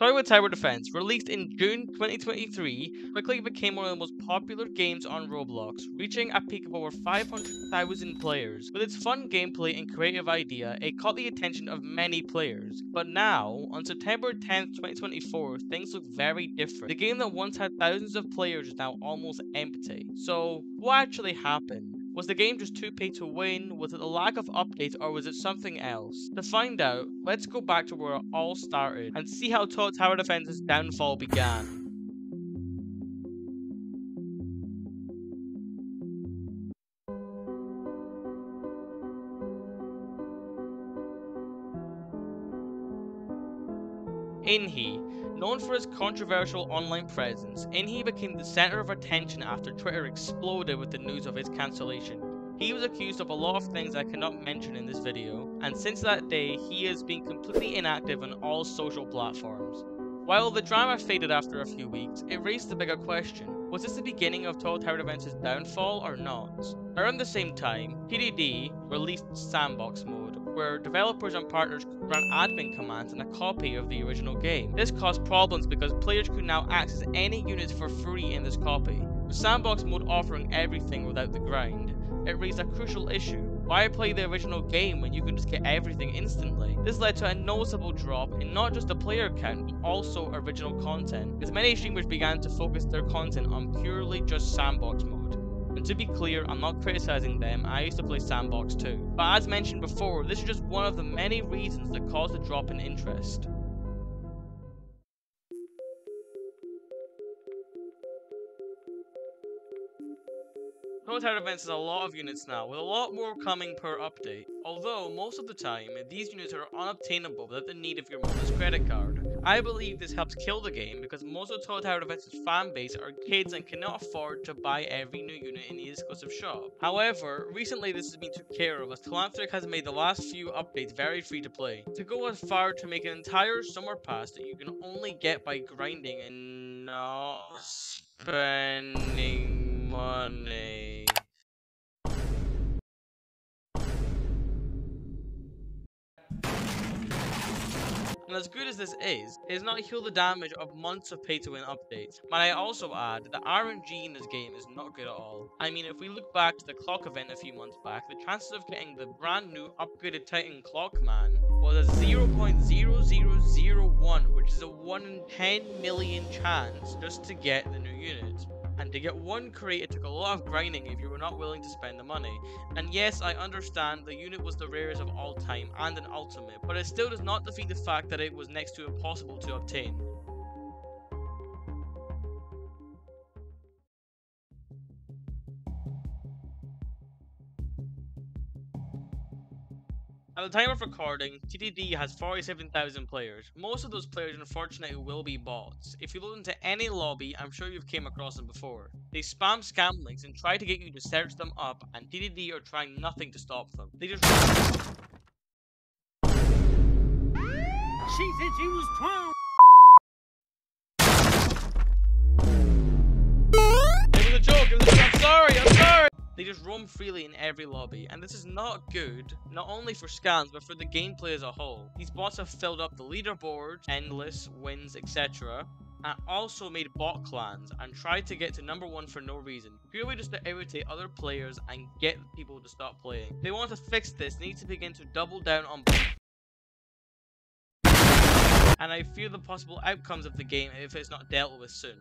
Tower Tower Defense, released in June 2023, quickly became one of the most popular games on Roblox, reaching a peak of over 500,000 players. With its fun gameplay and creative idea, it caught the attention of many players. But now, on September 10th, 2024, things look very different. The game that once had thousands of players is now almost empty. So, what actually happened? Was the game just too pay to win? Was it a lack of updates, or was it something else? To find out, let's go back to where it all started and see how Tower Defense's downfall began. Inhi. Known for his controversial online presence, Inhi became the center of attention after Twitter exploded with the news of his cancellation. He was accused of a lot of things I cannot mention in this video, and since that day, he has been completely inactive on all social platforms. While the drama faded after a few weeks, it raised the bigger question: was this the beginning of Tower Defense's downfall or not? Around the same time, TDD released Sandbox Mode, where developers and partners could run admin commands in a copy of the original game. This caused problems because players could now access any units for free in this copy. With Sandbox Mode offering everything without the grind, it raised a crucial issue. Why play the original game when you can just get everything instantly? This led to a noticeable drop in not just the player count, but also original content, as many streamers began to focus their content on purely just Sandbox Mode. And to be clear, I'm not criticizing them, I used to play Sandbox too. But as mentioned before, this is just one of the many reasons that caused a drop in interest. Tower Defense has a lot of units now, with a lot more coming per update. Although, most of the time, these units are unobtainable without the need of your mother's credit card. I believe this helps kill the game because most of Tower Defense's fanbase are kids and cannot afford to buy every new unit in the exclusive shop. However, recently this has been taken care of as Telanthric has made the last few updates very free to play. To go as far to make an entire summer pass that you can only get by grinding and not spending money. And as good as this is, it does not heal the damage of months of pay-to-win updates. Might I also add that the RNG in this game is not good at all. I mean, if we look back to the clock event a few months back, the chances of getting the brand new upgraded Titan Clockman was a 0.0001, which is a 1 in 10 million chance just to get the new unit. And to get one crate, it took a lot of grinding if you were not willing to spend the money. And yes, I understand the unit was the rarest of all time and an ultimate, but it still does not defeat the fact that it was next to impossible to obtain. At the time of recording, TDD has 47,000 players. Most of those players unfortunately will be bots. If you look into any lobby, I'm sure you've came across them before. They spam scam links and try to get you to search them up, and TDD are trying nothing to stop them. They just... She said she was trying. It was a joke, I'm sorry! They just roam freely in every lobby, and this is not good, not only for scams, but for the gameplay as a whole. These bots have filled up the leaderboard, endless, wins, etc., and also made bot clans, and tried to get to number 1 for no reason, purely just to irritate other players and get people to stop playing. If they want to fix this, they need to begin to double down on bots. And I fear the possible outcomes of the game if it's not dealt with soon.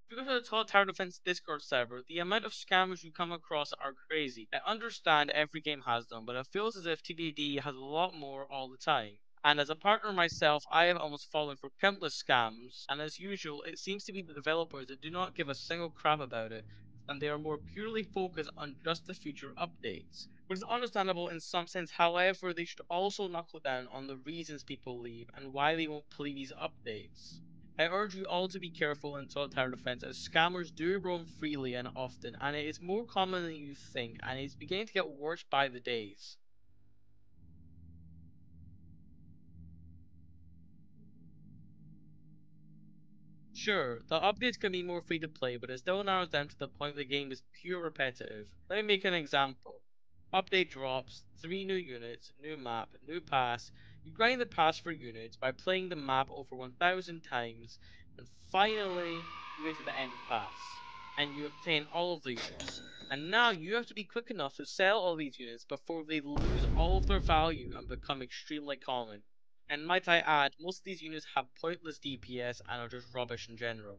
Because of the Tower Defense Discord server, the amount of scammers you come across are crazy. I understand every game has them, but it feels as if TDD has a lot more all the time. And as a partner myself, I have almost fallen for countless scams, and as usual, it seems to be the developers that do not give a single crap about it, and they are more purely focused on just the future updates. Which is understandable in some sense, however, they should also knuckle down on the reasons people leave and why they won't play these updates. I urge you all to be careful in Tower Defense as scammers do roam freely and often, and it is more common than you think, and it is beginning to get worse by the days. Sure, the updates can be more free to play, but it still narrows down to the point the game is pure repetitive. Let me make an example. Update drops, 3 new units, new map, new pass. You grind the pass for units by playing the map over 1000 times, and finally you get to the end pass, and you obtain all of the units. And now you have to be quick enough to sell all these units before they lose all of their value and become extremely common. And might I add, most of these units have pointless DPS and are just rubbish in general.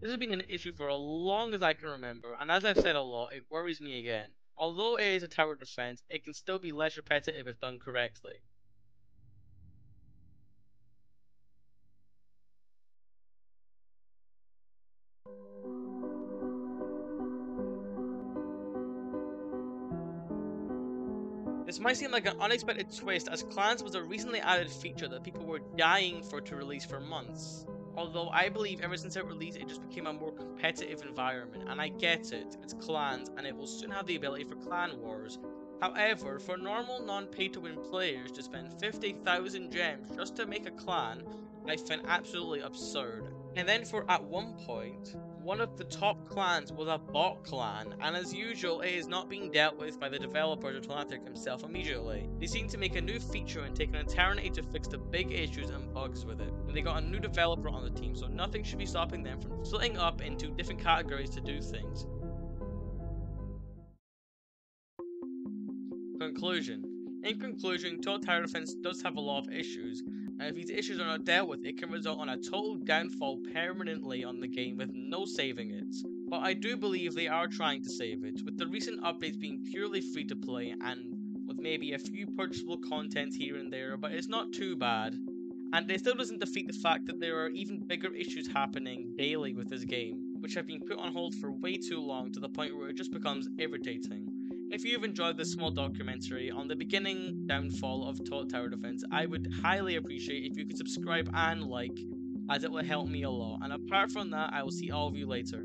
This has been an issue for as long as I can remember, and as I've said a lot, it worries me again. Although it is a tower defense, it can still be less repetitive if done correctly. This might seem like an unexpected twist, as clans was a recently added feature that people were dying for to release for months. Although I believe ever since it released it just became a more competitive environment, and I get it, it's clans and it will soon have the ability for clan wars. However, for normal non-pay to win players to spend 50,000 gems just to make a clan, I find absolutely absurd. And then for at one point, one of the top clans was a bot clan, and as usual, it is not being dealt with by the developers or Telanthric himself immediately. They seem to make a new feature and take an eternity to fix the big issues and bugs with it. And they got a new developer on the team, so nothing should be stopping them from splitting up into different categories to do things. Conclusion. In conclusion, Total Tower Defense does have a lot of issues, and if these issues are not dealt with, it can result in a total downfall permanently on the game with no saving it. But I do believe they are trying to save it, with the recent updates being purely free to play and with maybe a few purchasable content here and there, but it's not too bad. And it still doesn't defeat the fact that there are even bigger issues happening daily with this game, which have been put on hold for way too long to the point where it just becomes irritating. If you've enjoyed this small documentary on the beginning downfall of Total Tower Defense, I would highly appreciate if you could subscribe and like, as it will help me a lot. And apart from that, I will see all of you later.